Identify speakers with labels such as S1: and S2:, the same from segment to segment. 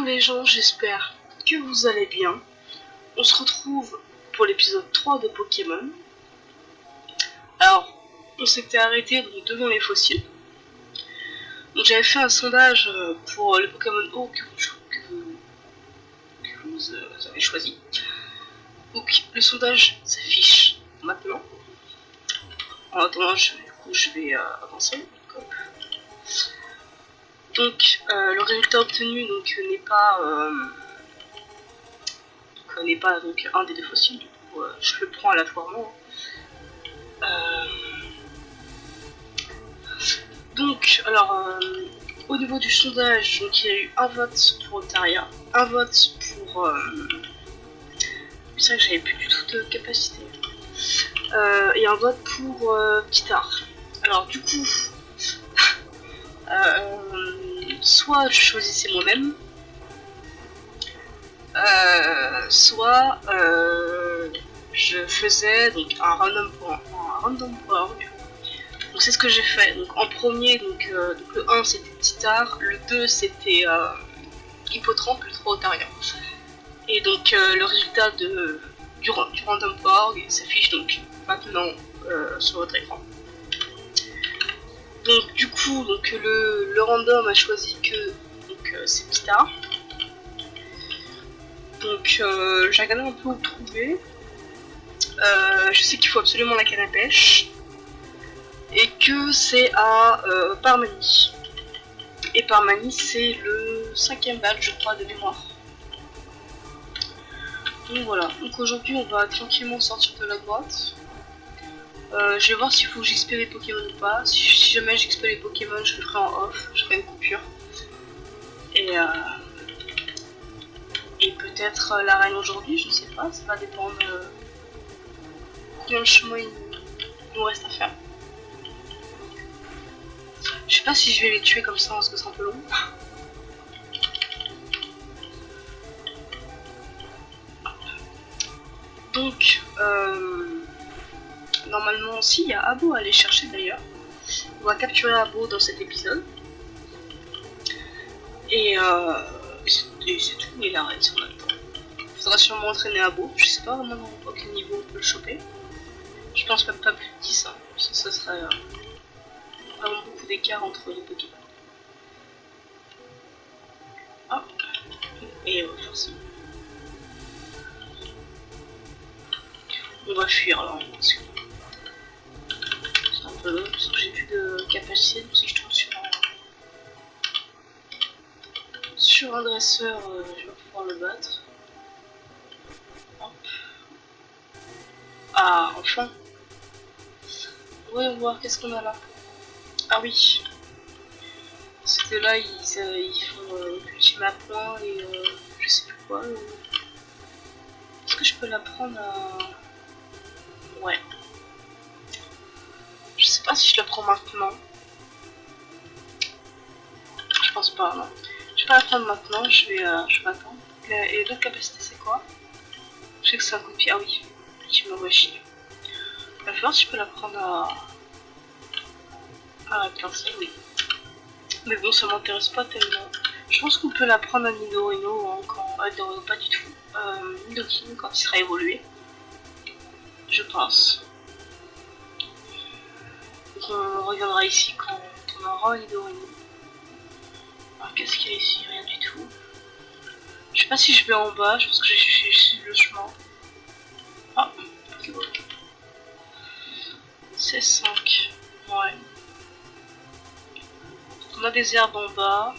S1: les gens, j'espère que vous allez bien. On se retrouve pour l'épisode 3 de Pokémon. Alors, on s'était arrêté donc devant les fossiles. Donc j'avais fait un sondage pour les Pokémon O que vous avez choisi. Donc le sondage s'affiche maintenant. En attendant, je vais avancer. Donc le résultat obtenu n'est pas donc un des deux fossiles. Du coup, je le prends aléatoirement. Donc, alors, au niveau du sondage, donc, il y a eu un vote pour Otaria, un vote pour... c'est vrai que j'avais plus du tout de capacité. Et un vote pour Guitare. Alors, du coup, soit je choisissais moi-même, soit je faisais donc un random point. Donc c'est ce que j'ai fait. Donc en premier, donc le 1 c'était Titar, le 2 c'était Hippotrampe, le 3 Otaria. Et donc le résultat du random org s'affiche donc maintenant sur votre écran. Donc du coup donc, le random a choisi que c'est Titar. Donc j'ai regardé un peu où le trouver. Je sais qu'il faut absolument la canne à pêche. Et que c'est à Parmanie. Et Parmanie, c'est le 5ème badge, je crois, de mémoire. Donc voilà. Donc aujourd'hui, on va tranquillement sortir de la boîte. Je vais voir s'il faut que j'expire les Pokémon ou pas. Si jamais j'expire les Pokémon, je le ferai en off. Je ferai une coupure. Et peut-être l'arène aujourd'hui, je ne sais pas. Ça va dépendre combien de chemin il nous reste à faire. Je sais pas si je vais les tuer comme ça parce que c'est un peu long. Donc, normalement, si, il y a Abo à aller chercher d'ailleurs. On va capturer Abo dans cet épisode. Et c'est tout, il arrête si on a le temps. Il faudra sûrement entraîner Abo. Je sais pas vraiment à quel niveau on peut le choper. Je pense même pas plus de 10. Hein. Ça serait vraiment beaucoup d'écart entre les Pokémon. Hop. Et forcément. On va fuir là, parce que c'est un peu long, parce que j'ai plus de capacité, donc si je tombe sur un dresseur, je vais pouvoir le battre. Hop. Ah, enfin. Voyons voir, qu'est-ce qu'on a là. Ah oui. C'était là, ils font ultima point et je sais plus quoi. Est-ce que je peux la prendre à... Ouais. Je sais pas si je la prends maintenant. Je pense pas, non. Je vais pas la prendre maintenant, je vais attendre. Et l'autre capacité, c'est quoi? Je sais que c'est un coup de pied. Ah oui, tu me vois chier. Il va falloir si je peux la prendre à la pinceau, oui. Mais bon, ça m'intéresse pas tellement. Je pense qu'on peut la prendre à Nidorino, hein, quand... pas du tout. Nidoking quand il sera évolué. Je pense. Donc on reviendra ici quand on aura Nidorino. Alors qu'est-ce qu'il y a ici? Rien du tout. Je sais pas si je vais en bas, je pense que j'ai suivi le chemin. Ah, Pokéball. C'est 5. Ouais. On a des herbes en bas.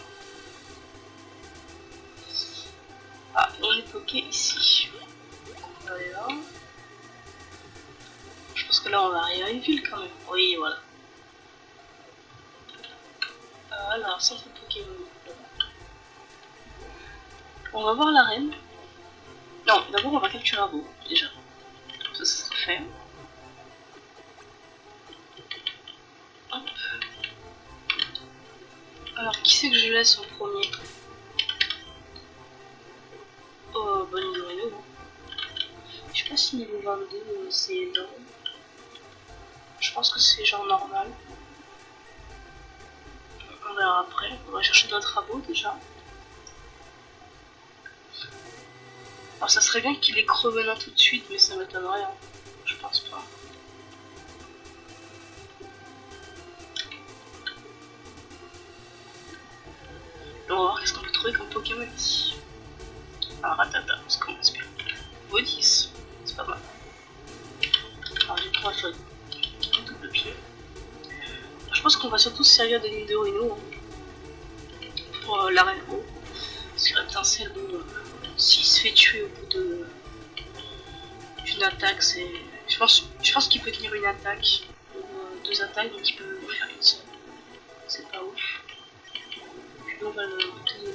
S1: Ah, on est bloqué ici. On va aller là. Je pense que là on va arriver à une ville quand même. Oui, voilà. Alors, centre Pokémon. On va voir l'arène. Non, d'abord on va capturer un beau, déjà. Ça sera fait. Hop. Alors, qui c'est que je laisse en premier? Oh, bon Nidorino. Je sais pas si niveau 22 c'est énorme. Je pense que c'est genre normal. On verra après. On va chercher d'autres rabots déjà. Alors ça serait bien qu'il ait crevé maintenant tout de suite, mais ça m'étonnerait, hein. Je pense pas. On va voir qu'est-ce qu'on peut trouver comme Pokémon ici. Ah, Ratata, ça commence bien. Niveau 10, c'est pas mal. Alors du coup, on va faire un double pied. Je pense qu'on va surtout se servir de Nidorino hein, pour l'arène haut. Parce que l'étincelle, bon, s'il se fait tuer au bout d'une attaque, c'est. Je pense qu'il peut tenir une attaque ou deux attaques, donc il peut en faire une seule. C'est pas ouf. Puis on va le tenir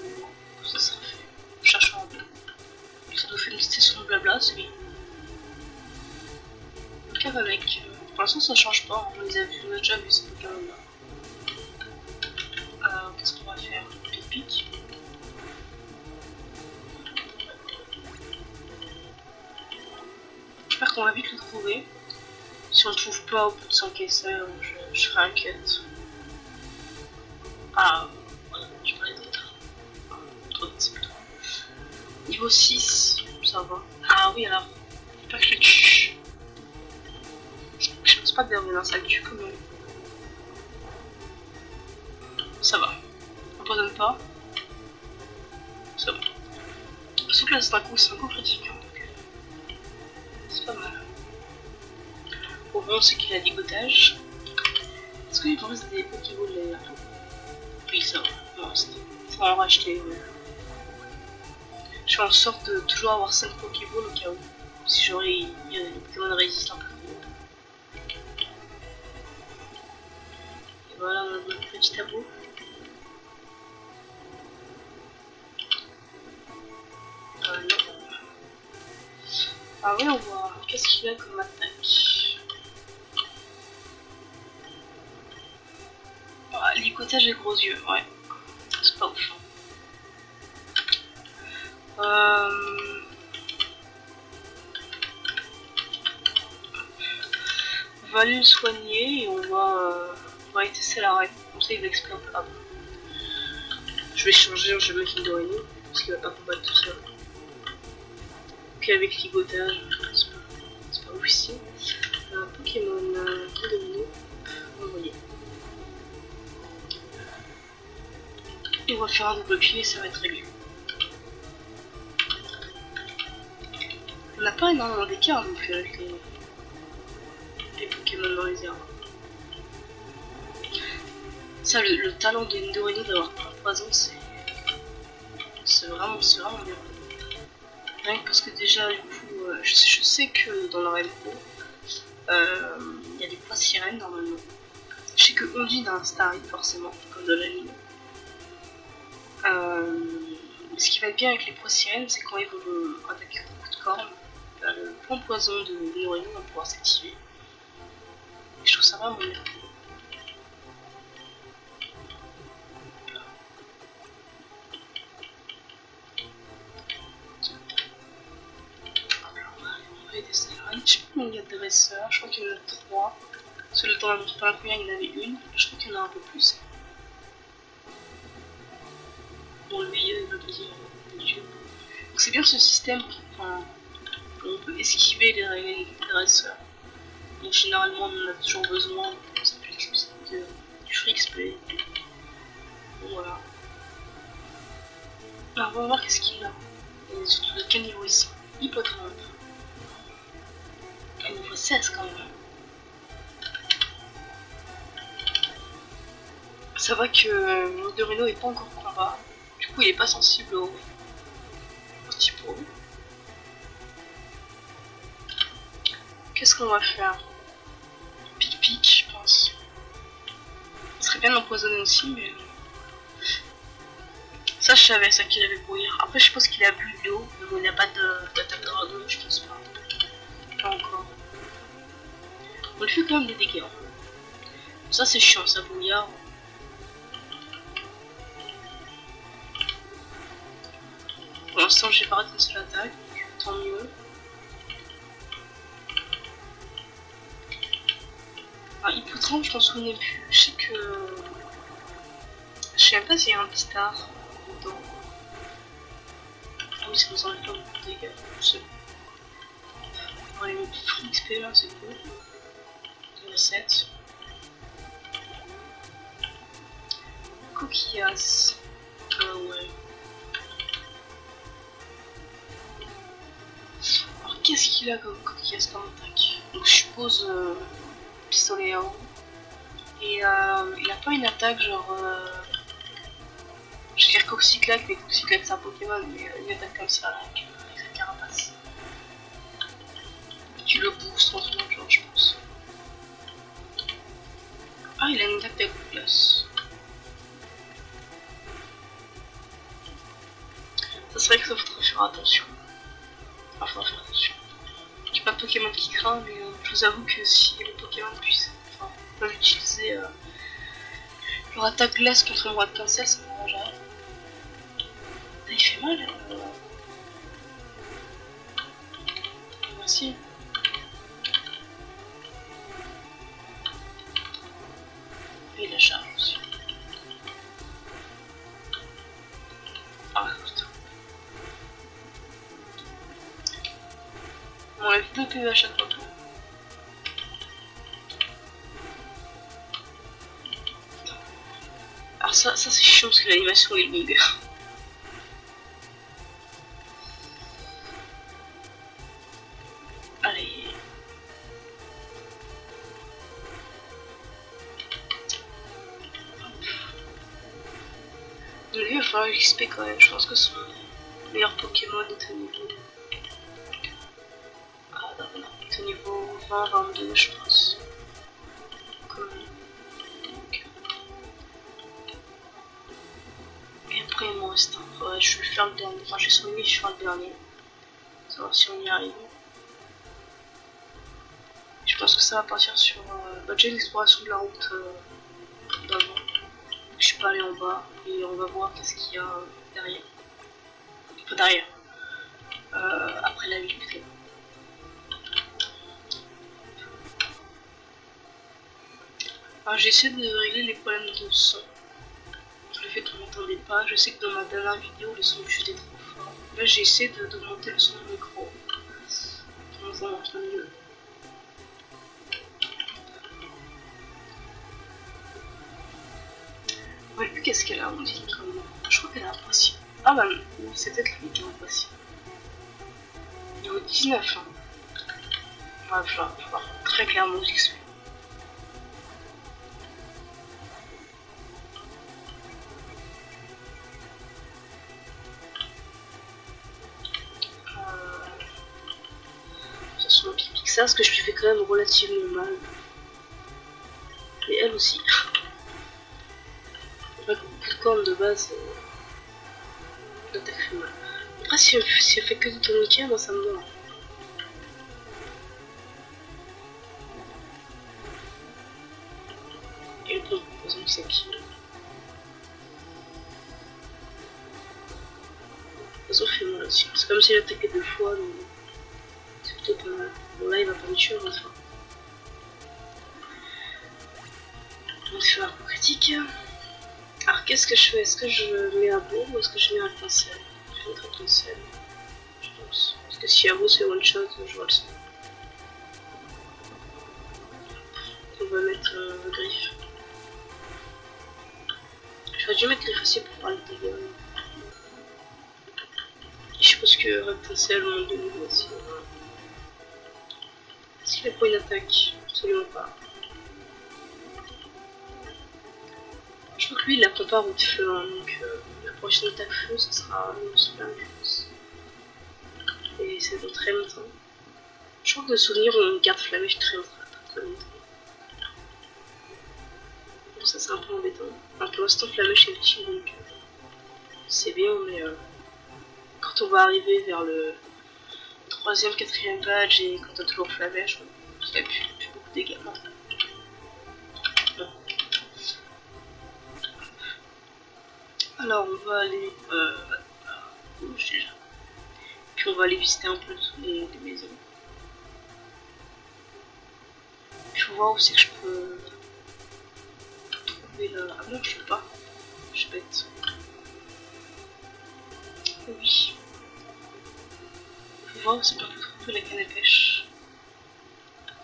S1: au ça sera fait. En cherchant un peu. Ça doit faire une station de blabla, c'est bien. Donc avec. Pour l'instant ça change pas, on les a vus, on a déjà vu ces Pokémon là. Qu'est-ce qu'on va faire? Pic-pic. J'espère qu'on va vite le trouver. Si on le trouve pas au bout de 5 essais, je serai inquiète. Ah, voilà, je parlais d'autres. Trop vite, c'est plutôt. Niveau 6, ça va. Ah oui, alors, faut pas que je le tue. Je pense pas que derrière ça le tue quand même. Ça va. On pardonne pas. Ça va. Sauf que là, c'est un coup critique. Donc, c'est pas mal. Au bon, c'est qu'il a ligotage. Est-ce qu'il me reste des Pokéballs là? Oui, ça va. Non, ça va en racheter. Ouais. Je fais en sorte de toujours avoir 5 Pokéballs au cas où. Si j'aurais les Pokémon résistent un peu. Et voilà, on a notre petit tableau. Non. Ah oui, on voit. Qu'est-ce qu'il a comme attaque? Ah, ligotage et gros yeux, ouais. C'est pas ouf. On va aller le soigner et on va tester la reine. Comme ça il va exploser. Ah bon. Je vais changer, je vais mettre Nidorino parce qu'il va pas combattre tout seul. Puis avec ligotage, c'est pas ouf ici. Pokémon Nidorino, envoyé. Et on va faire un double pied et ça va être réglé. On n'a pas énormément d'écart non plus avec les Pokémon dans les airs. Ça, le talent de Nidorino d'avoir plein de poison, c'est vraiment bien. Rien que parce que déjà, du coup, je sais que dans l'arène pro, il y a des poids sirènes normalement. Je sais que Ondine a un Starry forcément, comme dans l'anime. Ce qui va être bien avec les poids sirènes, c'est quand ils vont attaquer beaucoup de cornes, le point poison de Nidorino va pouvoir s'activer. Et je trouve ça vraiment bien. Des salades. Je sais pas combien il y a de dresseurs, je crois qu'il y en a 3. Parce que le temps dans la première il y en avait une, je crois qu'il y en a un peu plus. Bon, lui, il veut dire YouTube. Donc c'est bien ce système enfin, où on peut esquiver les dresseurs. Donc généralement on en a toujours besoin, ça peut être du free XP. Donc voilà. Alors on va voir qu'est-ce qu'il a. Et surtout de quel niveau ils sont. Hippotrampe. Niveau 16 quand même. Ça va que Nidorino est pas encore en combat. Du coup il est pas sensible au typo. Qu'est-ce qu'on va faire? Pic-pic je pense. Il serait bien d'empoisonner aussi mais... Ça je savais ça qu'il avait brouillard. Après je pense qu'il a bu de l'eau, mais il n'y a pas d'attaque de dragon, je pense pas. Pas encore. On lui fait quand même des dégâts. Ça c'est chiant, ça brouillard. Pour l'instant j'ai pas raté une seule attaque, donc tant mieux. Ah, Hippotrampe je m'en souvenais plus. Je sais que... Je sais même pas s'il y a un petit star dedans. oui, ça nous enlève pas beaucoup de dégâts. C'est bon. On va aller mettre full XP là, c'est cool. 7. Coquillas. Ouais. Alors qu'est-ce qu'il a comme coquillas comme attaque? Donc je suppose pistolet à eau. Et il a pas une attaque genre... je vais dire Coxyclac, mais Coxyclac c'est un Pokémon, mais une attaque comme ça là, avec sa carapace. Tu le boostes en ce moment, genre je pense. Ah, il a une attaque de glace. Ça serait que ça faudrait faire attention. Enfin, faudrait faire attention. J'ai pas de Pokémon qui craint, mais je vous avoue que si les Pokémon puissent, enfin, peuvent utiliser leur attaque glace contre moi de cancel, ça m'arrangerait. Il fait mal. Merci. Et la charge aussi. Ah putain. On enlève 2 PV à chaque fois. Alors ça c'est chiant parce que l'animation est longue. Allez. Donc lui il va falloir XP quand même, je pense que son meilleur Pokémon est au niveau... Ah non, non, il est au niveau 20-22 je pense. Comme... Donc... Et après il m'en reste un. Ouais, je vais faire le dernier, enfin j'ai soigné, je vais faire le dernier. Savoir si on y arrive. Je pense que ça va partir sur déjà l'exploration de la route d'avant. Je suis pas allé en bas et on va voir qu'est-ce qu'il y a derrière. Enfin derrière. Après la ville plutôt. Alors j'essaie de régler les problèmes de son. Le fait qu'on m'entendait pas, je sais que dans ma dernière vidéo le son juste était trop fort. Là j'essaie d'augmenter le son du micro. Pour qu'on m'entende mieux. Ouais, plus qu'est-ce qu'elle a, on dit comme... Je crois qu'elle a un passif. Ah bah non, c'est peut-être lui qui a un passif. Niveau 19, hein. Ouais, il va falloir très clairement XP. Ça se moque ça, parce que je lui fais quand même relativement mal. Et elle aussi. C'est vrai que beaucoup de cornes de base d'attaque fait mal. Après, si elle fait que du tourniquet, moi ça me va. Et le pompe, par exemple, c'est qui? De toute façon, fait mal aussi. C'est comme si elle attaquait 2 fois, donc c'est plutôt pas mal. Bon, là, il va pas me tuer, enfin. Donc, je fais un coup critique. Alors, qu'est-ce que je fais? Est-ce que je mets un bombe ou est-ce que je mets un pincel? Je vais mettre un pincel, je pense. Parce que si à vous c'est one shot, je vois le son. On va mettre le griffe. J'aurais dû mettre les faciles pour faire le dégât. Je suppose que Reptincelle monte de niveau aussi. Est-ce qu'il a pas une attaque? Absolument pas. Je crois que lui il la prend pas route feu, hein, donc la prochaine attaque feu ça sera un spam je pense. Et c'est dans très longtemps. Je crois que de souvenir on garde flammèche très longtemps. Donc ça c'est un peu embêtant. Alors pour l'instant flammèche est utile donc c'est bien mais quand on va arriver vers le 3ème, 4ème badge et quand on a toujours flammèche, on fait plus beaucoup de dégâts maintenant. Alors on va aller à gauche déjà. Puis on va aller visiter un peu les maisons. Je vais voir où c'est que je peux trouver la... Ah non je peux pas. Je suis bête. Oui. fois, c'est pas pour trouver la canne à pêche.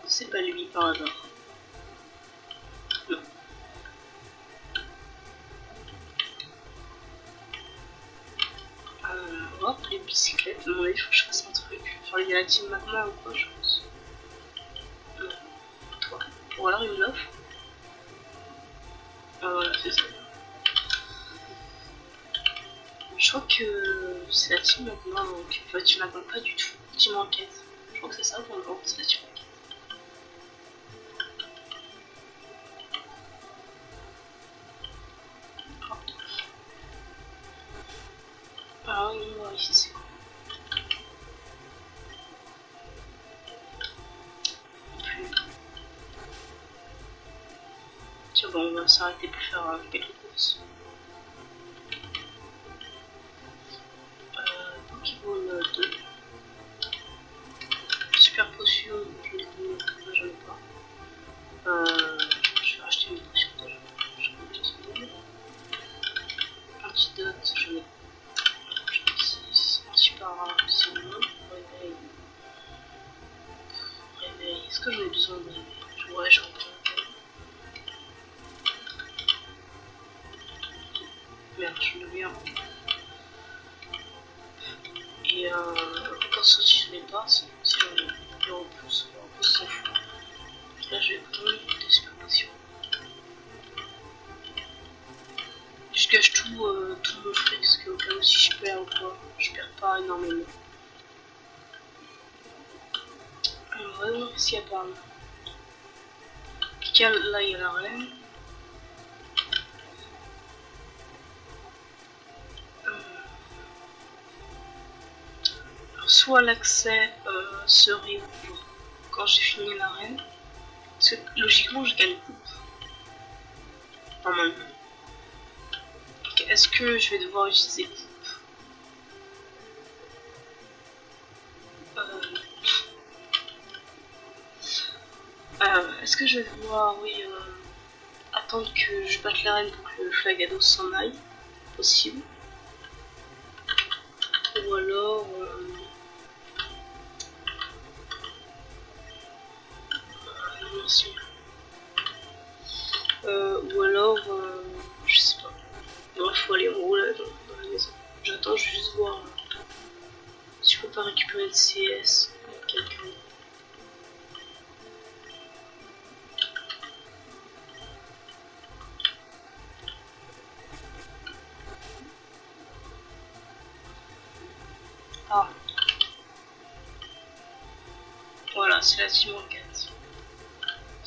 S1: C'est pas lui par hasard. Non. Hop, les bicyclettes. À mon avis, il faut que je fasse un truc. Enfin, il y a la team magma ou quoi, je pense. Non. Toi. Ou alors il me l'offre. Ah voilà, c'est ça. Je crois que c'est la team magma, donc enfin, team magma pas du tout. Team enquête. Je crois que c'est ça qu'on le c'est la team enquête. Ah oui, on va ici c'est quoi? Tiens bon, on va s'arrêter pour faire quelques courses. Pokéball 2. Super potion, je n'en ai pas. Je vais acheter une potion déjà. Je vais acheter une potion. Antidote, j'en ai pas. J'en ai 6. Antipara, c'est bon. Réveil. Réveil. Est-ce que j'en ai besoin de réveil? Ouais, j'en ai besoin de réveil. Merde, je le viens. Et encore si je n'ai pas, si j'en ai et en plus s'en fout. Là je vais prendre des super potions. Je gâche tout mon fric parce que au cas où si je perds ou quoi, je perds pas énormément. Alors vraiment qu'est-ce qu'il y a par là? Pika, là il y a la reine. Soit l'accès serait quand j'ai fini l'arène, parce que logiquement je gagne coupe. Normalement. Okay, est-ce que je vais devoir utiliser coupe? Est-ce que je vais devoir, oui, attendre que je batte l'arène pour que le Flagado s'en aille? Possible. Ou alors... ou alors, je sais pas. Non, il faut aller en haut là, dans la maison. J'attends, je vais juste voir si je peux pas récupérer le CS avec quelqu'un. Ah. Voilà, c'est la team enquête.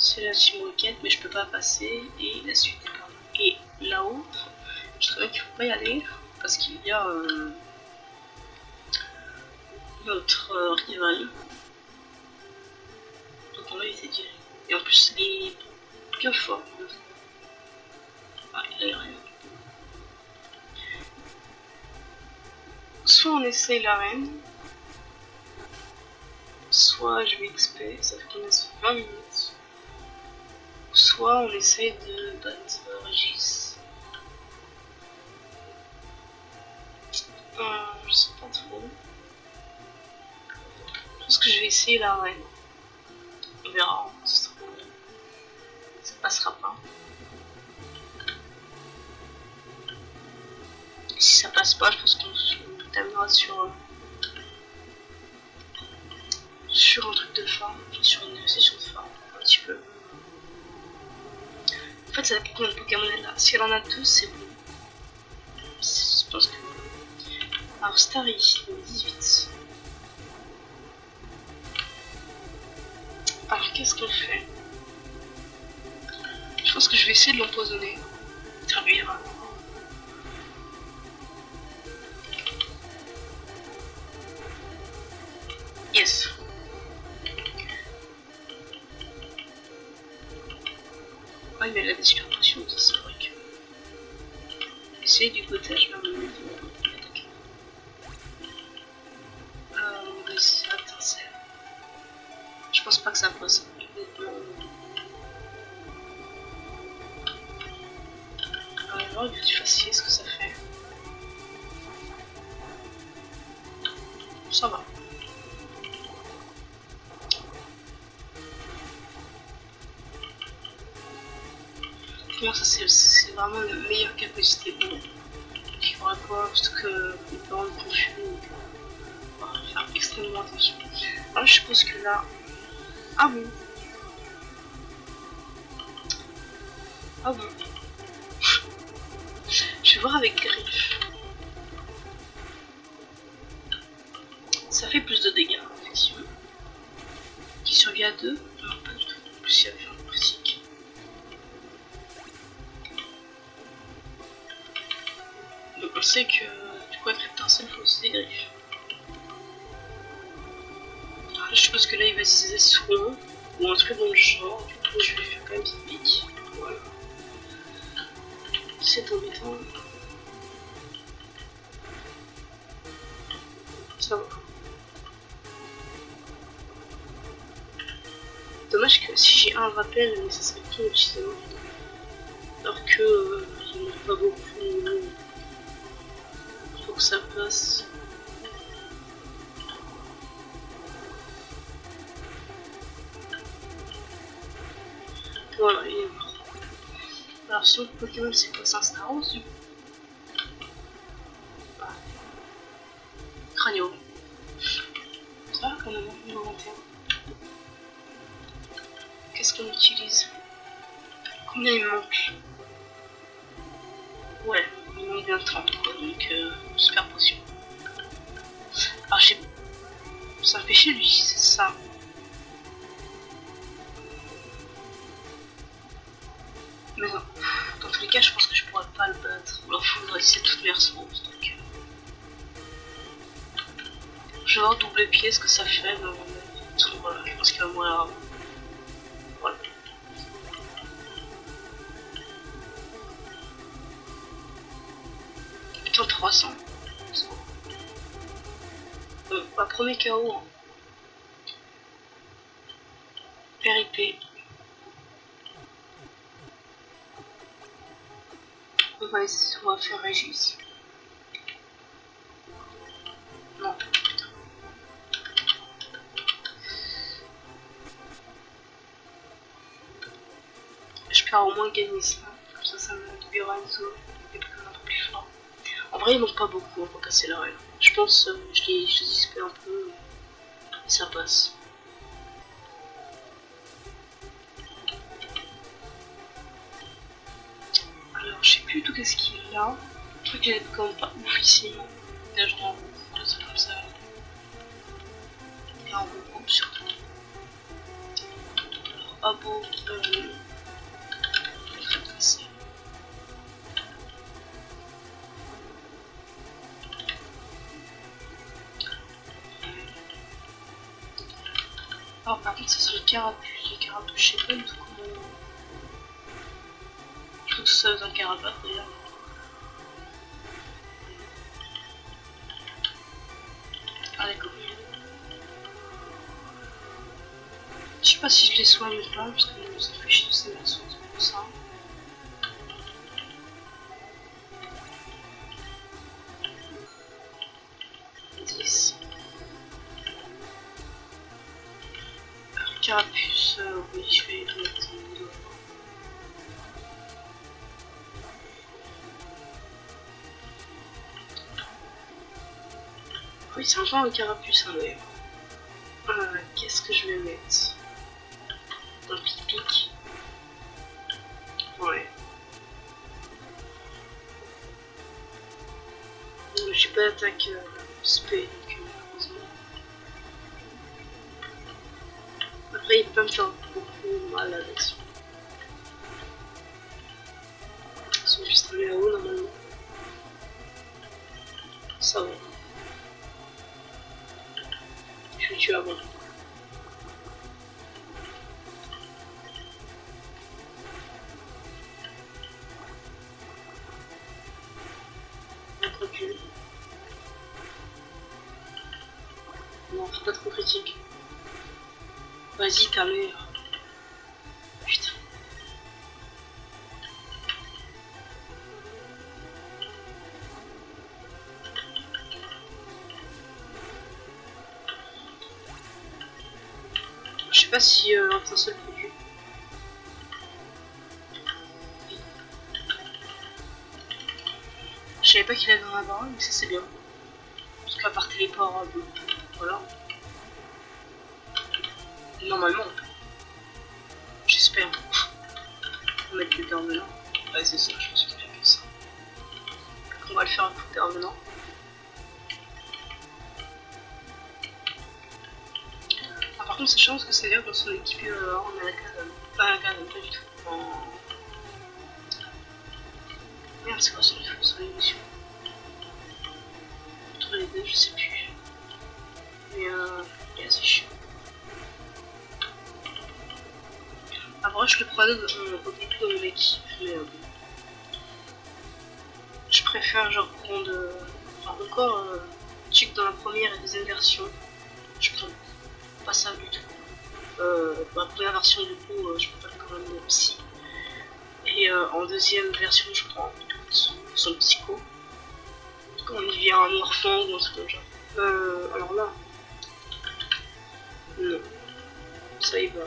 S1: C'est la team enquête, mais je peux pas passer et la suite est par là. Et là-haut, je trouvais qu'il faut pas y aller parce qu'il y a notre rival. Donc on va éviter d'y aller. Et en plus, il est bien fort. Ah, il a rien. Soit on essaye l'arène, soit je vais XP, ça fait qu'on reste 20 minutes. Soit on essaye de battre Régis. Je sais pas trop. Je pense que je vais essayer l'arène. On verra, ça passera pas. Si ça passe pas, je pense qu'on terminera sur un truc de farm, sur une session de farm, un petit peu. En fait, ça dépend combien de Pokémon elle a. Si elle en a 2, c'est bon. Je pense que... Alors, Starry, 18. Alors, qu'est-ce qu'on fait? Je pense que je vais essayer de l'empoisonner. Ça lui ira. Yes. Ah, mais elle a des super potions, ça c'est vrai que... Essayer du potage, même le attaquer. On va essayer d'intercept. Je pense pas que ça passe. Alors, il faut du facile, ce que ça fait. Ça va. Pour moi, ça c'est vraiment la meilleure capacité pour moi. Je vois quoi, surtout que les parents me confus, donc on va faire extrêmement attention. Alors je suppose que là... Ah bon. Ah bon. Je vais voir avec Griff. Ça fait plus de dégâts, effectivement. Qui survit à 2? Non, pas du tout. En plus, il y avait un critique. Donc on sait que du coup, avec Reptincelle, il faut aussi des griffes. Alors, je suppose que là, il va utiliser soin ou un truc dans le genre. Du coup, je vais faire quand même une pique. Voilà. C'est embêtant. Ça va. Dommage que si j'ai un rappel, mais ça serait tout utiliser maintenant. Alors que il n'y en a pas beaucoup. Il faut que ça passe. Voilà, il est mort. Alors sur le Pokémon, c'est quoi? C'est un Staros du coup? Ah. Cranio. Ça va quand même, niveau 21. Qu'est-ce qu'on utilise? Combien il me manque? Ouais, il me manque bien 30 quoi, donc super potion. Alors j'ai... Ça me fait chier d'utiliser ça. Mais non, dans tous les cas je pense que je pourrais pas le battre. Ou alors faudrait utiliser toutes mes ressources, donc... Je vais voir double pied ce que ça fait, mais voilà, je pense qu'il va mourir avant. Voilà. Putain, 300. Bah, premier KO. Hein. RIP. On va faire Régis. Non. Je peux au moins gagner ça. Comme ça me libérera une zone. Et puis un peu plus fort. En vrai, il manque pas beaucoup pour casser la règle. Je pense je les display un peu. Et ça passe. Alors, je sais plus tout qu'est-ce qu'il y a. Je crois qu'il est quand même pas ouf ici. Là, je rends c'est comme ça. Et un gros groupe surtout. Alors, Abo, alors, par contre, c'est sur le carapuce. Le carapuce, je sais pas du tout comment. Je trouve que ça dans un carapace d'ailleurs. Ah, d'accord. Je sais pas si je les soigne ou pas, parce que ça fait chier de ces morceaux, c'est pour ça. Carapuce, oui, je vais le mettre en dos. Oui, c'est un genre de carapuce, hein, d'ailleurs. Qu'est-ce que je vais mettre? Un pic-pic. Ouais. J'ai pas d'attaque spé, donc malheureusement. Après, il peut me faire beaucoup mal avec ça. Ils sont juste allés là-haut normalement. Ça va. Je vais tuer avant. Un recul. Non, faut pas trop critique. Vas-y, ta mère. Putain. Je sais pas si un seul produit. Je savais pas qu'il avait dans la barre, mais ça c'est bien. Parce qu'à part téléport, voilà. Normalement. J'espère. On va mettre le permanent. Ouais, c'est ça, je pense qu'il a fait ça. On va le faire un coup permanent. Ah, par contre, c'est chiant parce que c'est-à-dire que dans son équipe, on a la cadre. Pas la cadre, pas du tout. Merde, c'est quoi son défaut sur l'émission? Entre les deux, je sais plus. Mais il est assez chiant. Après, je le prenais au début de mon équipe, mais je préfère genre prendre. Enfin, encore, check dans la première et deuxième version. Je prends pas ça du tout. Dans la première version, du coup, je prends pas quand même psy. Et en deuxième version, je prends son psycho. Quand il vient un morphang ou un truc comme ça. Alors là. Non. Ça, il va.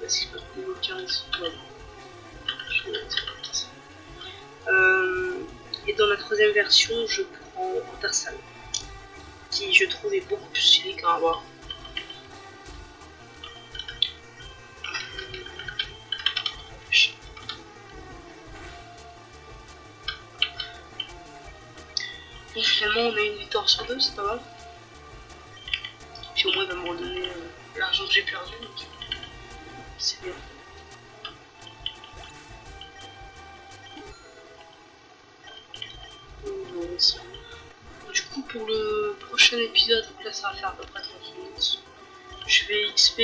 S1: Vas-y, pas de niveau 15. Ouais. Je vais mettre ça. Et dans la troisième version, je prends Tarzan, qui je trouve est beaucoup plus stylé qu'un avoir. Bon, finalement, on a une victoire sur deux, c'est pas mal. Puis au moins, il va me redonner l'argent que j'ai perdu, donc c'est bien. Du coup, pour le prochain épisode, là ça va faire à peu près 30 minutes. Je vais XP,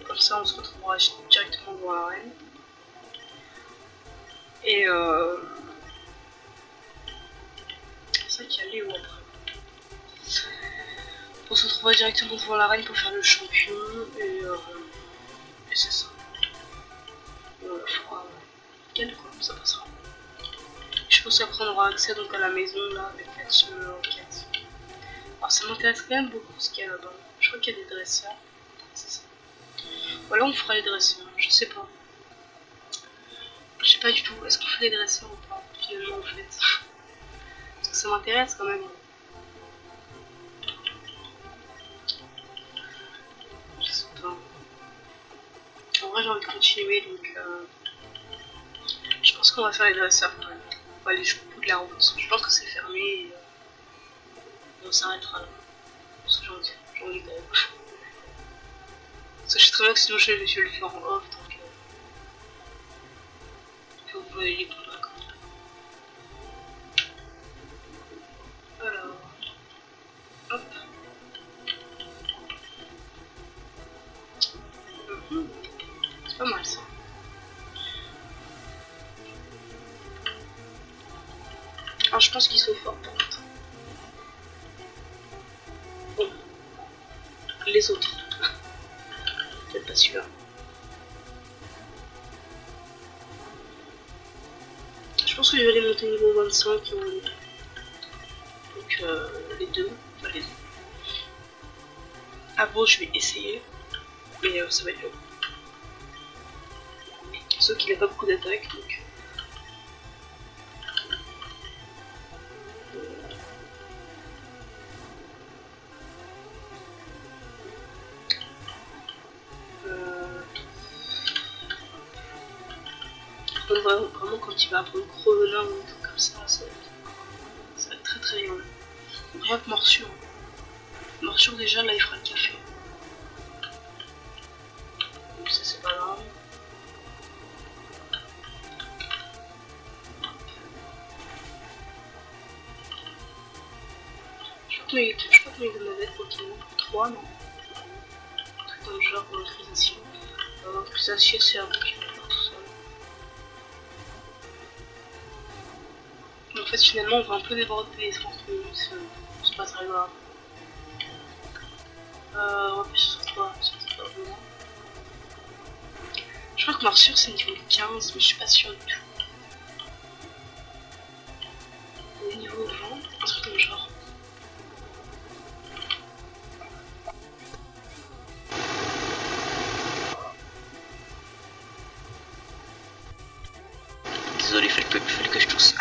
S1: comme ça on se retrouvera directement dans l'arène. Et c'est ça qu'il y a Léo après. On se retrouvera directement devant l'arène pour faire le champion. Et c'est ça. Et on le fera nickel quoi, ça passera. Je pense qu'après on aura accès donc à la maison là avec la team enquête. Alors ça m'intéresse quand même beaucoup ce qu'il y a là-bas. Je crois qu'il y a des dresseurs. C'est ça. Voilà, on fera les dresseurs, je sais pas. Je sais pas du tout, est-ce qu'on fait les dresseurs ou pas finalement en fait. Parce que ça m'intéresse quand même. Je sais pas. En vrai j'ai envie de continuer donc je pense qu'on va faire les dresseurs quand même. On va aller jusqu'au bout de la route. Je pense que c'est fermé et on s'arrêtera là. Parce que j'ai envie de gros. Parce que je sais très bien que sinon je vais le faire en off donc vous voyez les combats quand même. Alors, hop. C'est pas mal ça. Alors je pense qu'ils sont forts par contre. Bon. Les autres. Peut-être pas celui-là. Je pense que je vais les monter niveau 25. Donc les deux. Enfin les deux. Ah bon, je vais essayer. Mais ça va être long. Sauf qu'il n'a pas beaucoup d'attaques donc. Vraiment quand il va apprendre Crevelin ou un truc comme ça va être très très bien. Rien que morsure. Morsure déjà là il fera le café. Donc ça c'est pas grave. Je crois que mes manettes Pokémon 3 non. Un truc dans le genre motorisation. Motorisation c'est un Pokémon tout seul. En fait finalement on va un peu déborder les 30 minutes, c'est pas très grave. On va appuyer sur quoi? Sur pas vraiment. Je crois que morsure c'est niveau 15 mais je suis pas sûre du tout. Au niveau 20, un truc dans le genre. Désolé, il fallait que je tousse.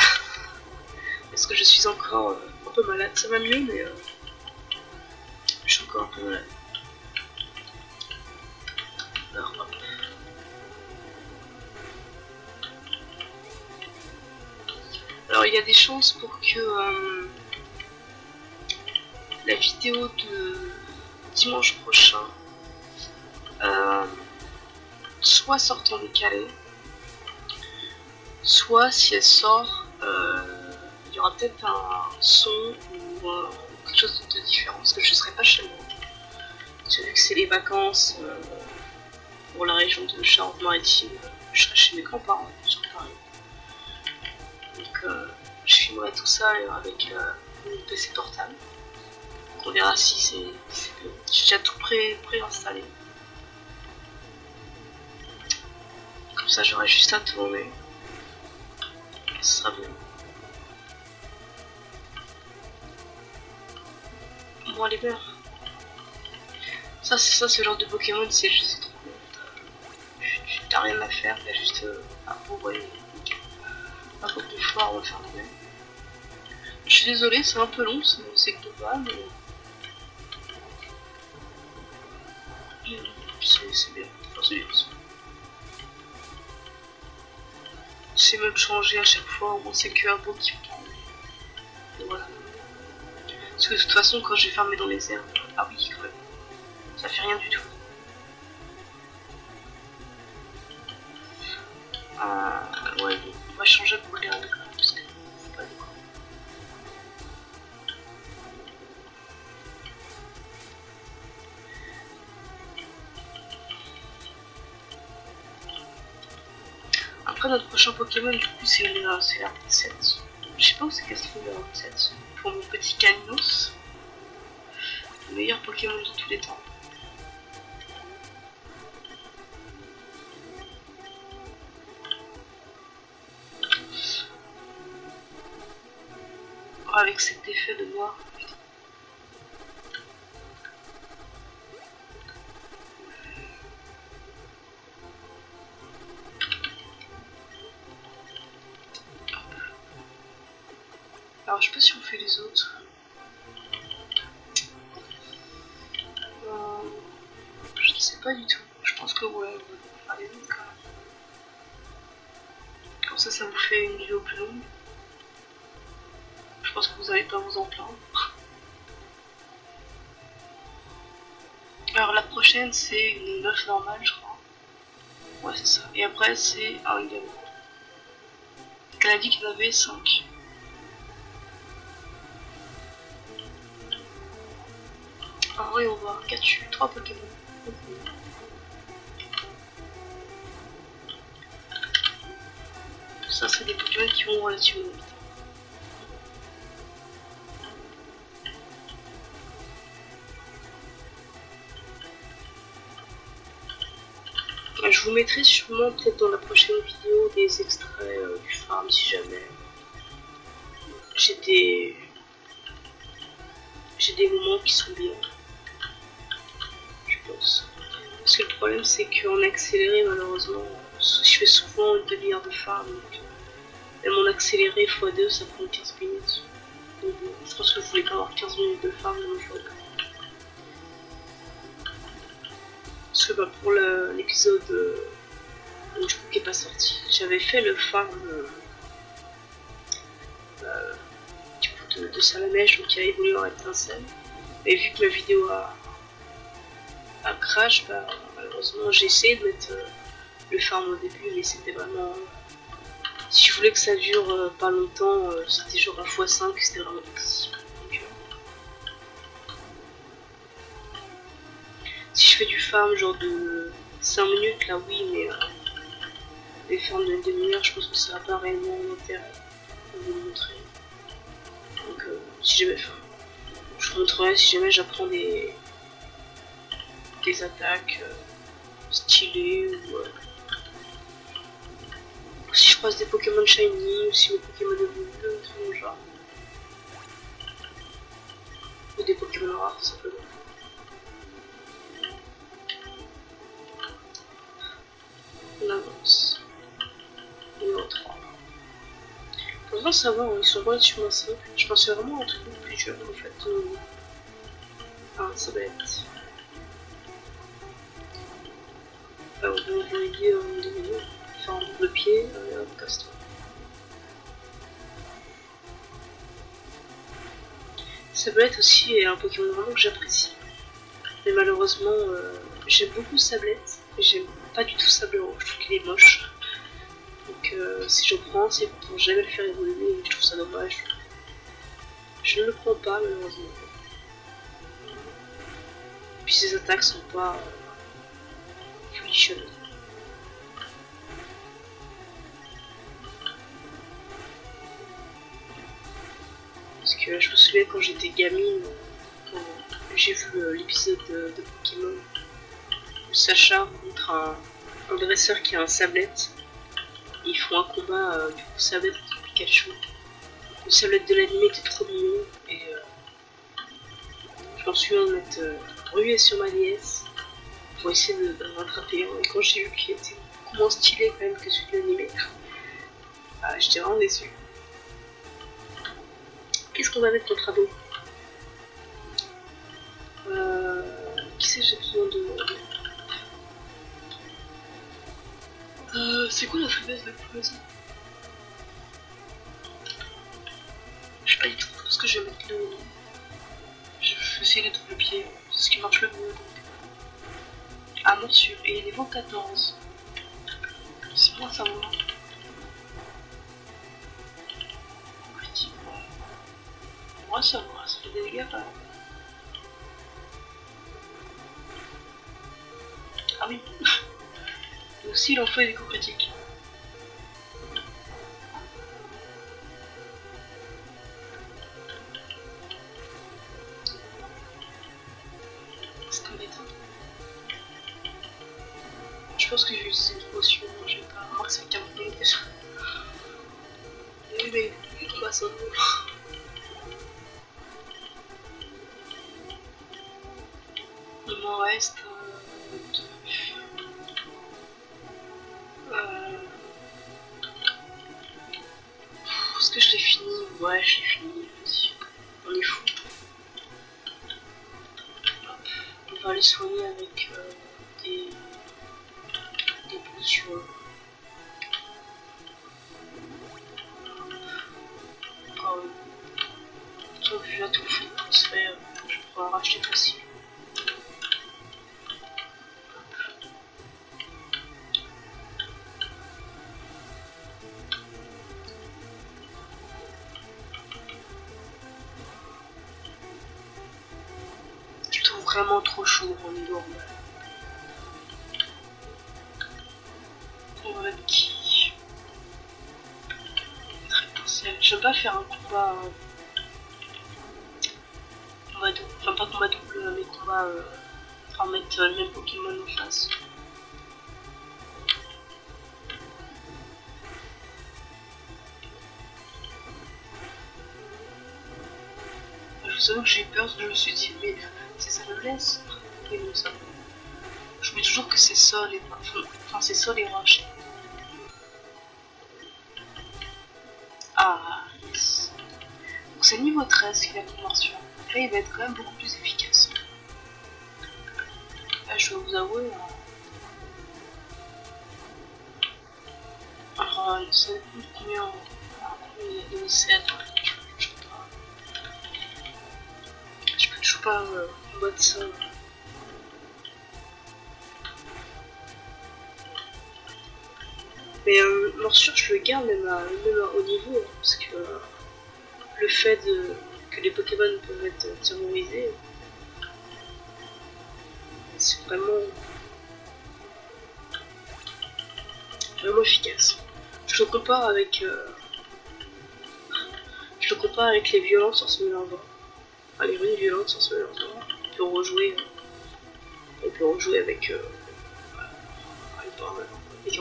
S1: Parce que je suis en encore un peu malade. Ça va mieux, mais je suis encore un peu malade. Alors, hop. Alors, il y a des chances pour que la vidéo de dimanche prochain soit sorte en décalé, soit si elle sort, il y aura peut-être un son ou quelque chose de différent, parce que je ne serai pas chez moi. Vu que c'est les vacances pour la région de Charente-Maritime, je serai chez mes grands-parents sur Paris. Donc je filmerai tout ça avec mon PC portable. Donc on verra si c'est bien. J'ai déjà tout préinstallé. Comme ça j'aurai juste à tourner. Ce sera bien. Bon, allez, bien. Ça, ce genre de Pokémon, c'est juste trop bien. T'as rien à faire, t'as juste à pourrir. Un peu plus fort, on va faire le même. Je suis désolée, c'est un peu long, c'est global, mais. C'est bien. Enfin, c'est bien. C'est même changé à chaque fois, on sait que un beau qui prend. Et voilà. Parce que de toute façon, quand je vais fermer dans les herbes, ah oui, quand même. Ça fait rien du tout. Ouais, bon, on va changer pour les règles quand même, parce que c'est pas du coup. Après, notre prochain Pokémon, du coup, c'est l'RT7. Je sais pas où c'est qu'elle se trouve l'RT7. Pour mon petit Caninos, le meilleur Pokémon de tous les temps. Oh, avec cet effet de noir. Alors, je sais pas si on fait les autres. Je ne sais pas du tout. Je pense que ouais, on va aller vite quand même. Comme ça vous fait une vidéo plus longue. Je pense que vous n'allez pas vous en plaindre. Alors la prochaine c'est une meuf normale je crois. Ouais c'est ça. Et après c'est un gamin. Elle a dit qu'il y en avait 5. En vrai on va 3 Pokémon. Ça c'est des Pokémon qui vont relativement vite. Je vous mettrai sûrement peut-être dans la prochaine vidéo des extraits du farm si jamais j'ai des moments qui sont bien, je pense. Parce que le problème c'est qu'en accéléré malheureusement, je fais souvent une demi-heure de farm, donc même en accéléré x2 ça prend 15 minutes. Donc je pense que je voulais pas avoir 15 minutes de farm dans le jeu. Parce que bah, pour l'épisode du coup qui est pas sorti, j'avais fait le farm du coup de Salamèche, donc qui a évolué en étincelle. Et vu que ma vidéo a crash, bah, malheureusement j'ai essayé de mettre le farm au début, mais c'était vraiment. Si je voulais que ça dure pas longtemps, c'était genre à x5, c'était vraiment possible. Si je fais du farm genre de 5 minutes, là oui, mais les farms d'une demi-heure, je pense que ça n'a pas réellement d'intérêt de vous le montrer. Donc si jamais, je vous montrerai si jamais j'apprends des attaques stylées ou si je croise des Pokémon shiny ou si mes Pokémon évoluent, tout le genre. Ou des Pokémon rares simplement. On avance. Numéro 3. Pour l'instant ça va, ils sont relativement simples. Je pensais vraiment à un truc plus dur en fait. Ah, ça va être. On va envoyer un double pied, un casse-toi. Sablette aussi est un Pokémon vraiment que j'apprécie. Mais malheureusement, j'aime beaucoup Sablette, mais j'aime pas du tout Sablero, je trouve qu'il est moche. Donc si je prends, c'est pour jamais le faire évoluer et je trouve ça dommage. Je ne le prends pas malheureusement. Puis ses attaques sont pas folichonneuses. Parce que je me souviens quand j'étais gamine, quand j'ai vu l'épisode de Pokémon où Sacha rencontre un dresseur qui a un sablette. Ils font un combat du coup sablette contre Pikachu. Le sablette de l'anime était trop mignon et je m'en souviens de m'être rué sur ma DS pour essayer de le rattraper. Et quand j'ai vu qu'il était beaucoup moins stylé quand même que celui de l'anime, j'étais vraiment déçu. Qu'est-ce qu'on va mettre contre ado? Qui c'est que j'ai besoin de... c'est quoi la faiblesse de Pulse? Je sais pas du tout ce que je vais mettre le... Je vais essayer les double pieds, c'est ce qui marche le mieux. Ah, morsure, et il est niveau 14. C'est bien ça, moi. Petit. Moi, ça va, ça fait des dégâts quand même. Ah oui. Et aussi, il en fait des coups critiques. C'est embêtant. Je pense que j'ai utilisé une potion, j'ai pas. Moi, c'est 40 minutes déjà. Oui, mais les combats sont beaux. Il m'en reste 2. Est-ce que je l'ai fini? Ouais, je l'ai fini. On est fou. On va aller soigner avec des potions. Quand vu à tout fou transfert, je pourrais en racheter facile. Je trouve vraiment trop chaud en niveau. On va mettre qui? Très potentiel. Je veux pas faire un combat. Enfin, pas combat double, mais combat. Enfin, mettre le même Pokémon en face. Je vous avoue que j'ai eu peur, je me suis dit, mais c'est sa noblesse. Et non, ça. Je mets toujours que c'est sol et enfin, c'est sol et roche. Ah, yes. Donc c'est niveau 13 qu'il a pour morsure. Là, il va être quand même beaucoup plus efficace. Là, je vais vous avouer. Alors, il sait combien il est 7. Je peux toujours pas combattre ça. Mais morsure, je le garde même à haut niveau, hein, parce que le fait que les Pokémon peuvent être terrorisés, c'est vraiment efficace. Je le compare avec les violences en se mélangeant. Enfin, les runes violentes en se mélangeant. On peut rejouer avec un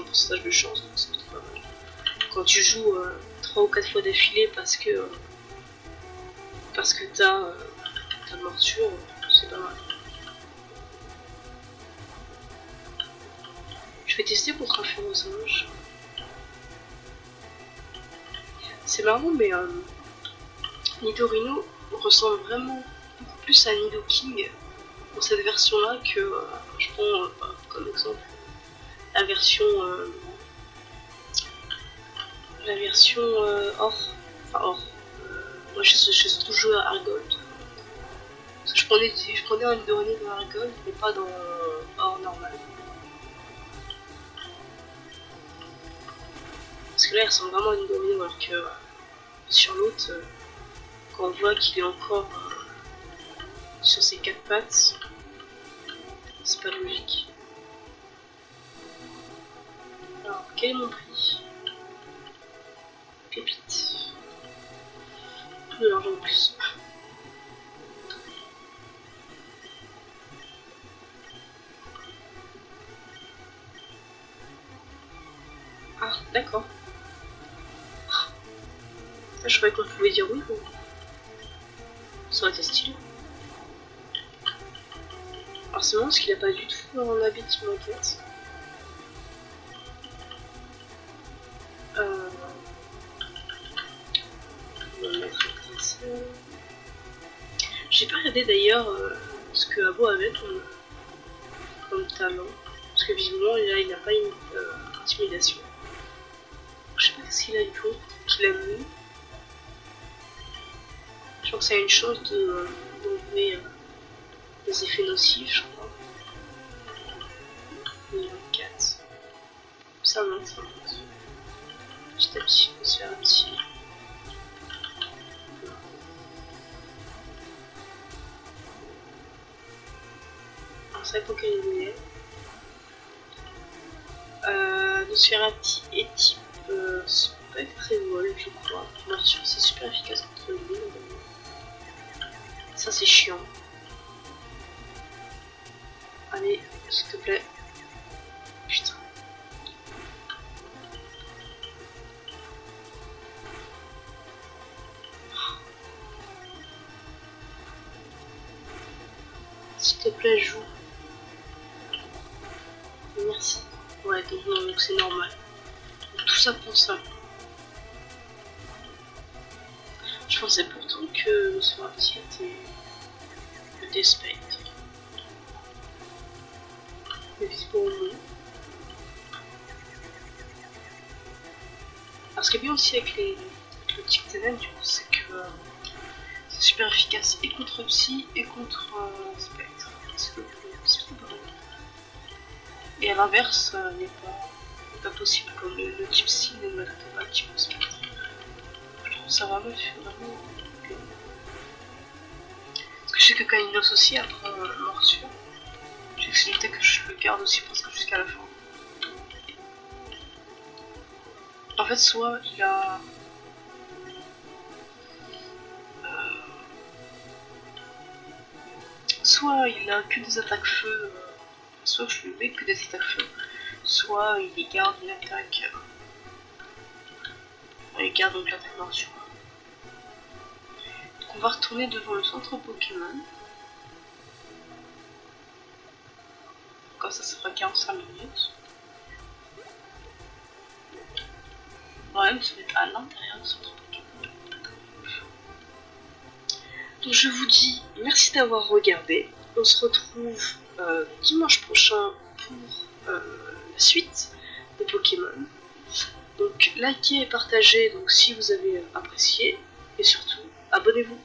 S1: pourcentage de chance, donc c'est plutôt pas mal. Quand tu joues 3 ou 4 fois d'affilée parce que t'as morsure, c'est pas mal. Je vais tester contre un Ferrosinge. C'est marrant, mais Nidorino ressemble vraiment beaucoup plus à Nidoking dans cette version-là que, je prends comme exemple la version or, enfin or. Moi j'ai surtout joué à Argold. Parce que je prenais un Nidorino dans Argold, mais pas dans or normal. Parce que là il ressemble vraiment à Nidorino, alors que sur l'autre, quand on voit qu'il est encore sur ses quatre pattes, c'est pas logique. Alors, quel est mon prix? Pépite. De l'argent de plus. Ah, d'accord. Je croyais qu'on pouvait dire oui. Ou... ça aurait été stylé. Alors c'est marrant parce qu'il a pas du tout un habit de moquette. On va mettre ici. J'ai pas regardé d'ailleurs ce que Abo avait comme talent. Parce que visiblement là il n'a pas une intimidation. Je sais pas ce qu'il a du tout, qu'il a mis. Je crois que c'est une chose d'enlever des effets nocifs, je crois. Niveau 4. Ça monte, ça monte. Petit à petit, on va se faire un petit. Alors ça dépend quel niveau il est. Nosferatu est type spectre et vol, je crois. Bien sûr, c'est super efficace contre lui. Ça c'est chiant. Allez, s'il te plaît. Putain. S'il te plaît, joue. Merci. Ouais, donc c'est normal. Tout ça pour ça. Je pensais pourtant que ce parti était des spectres. Mais visiblement non. Alors ce qui est bien aussi avec le type ténèbres, du coup, c'est que c'est super efficace et contre psy et contre spectre. C'est plutôt pas mal. Et à l'inverse, n'est pas possible, comme le type psy ne m'adapte pas le type spectre. Je trouve ça vraiment bien. Parce que je sais que Kainos aussi après morsure. Je sais que c'est une tech que je le garde aussi presque jusqu'à la fin. En fait, soit il a que des attaques feu, soit je lui mets que des attaques feu, soit il garde une attaque. Il garde donc l'attaque morsure. Donc on va retourner devant le centre Pokémon. Comme ça fera 45 minutes. Ouais, mais ça va être à l'intérieur du centre Pokémon. Donc je vous dis merci d'avoir regardé. On se retrouve dimanche prochain pour la suite de Pokémon. Donc likez et partagez donc, si vous avez apprécié. Et surtout, abonnez-vous.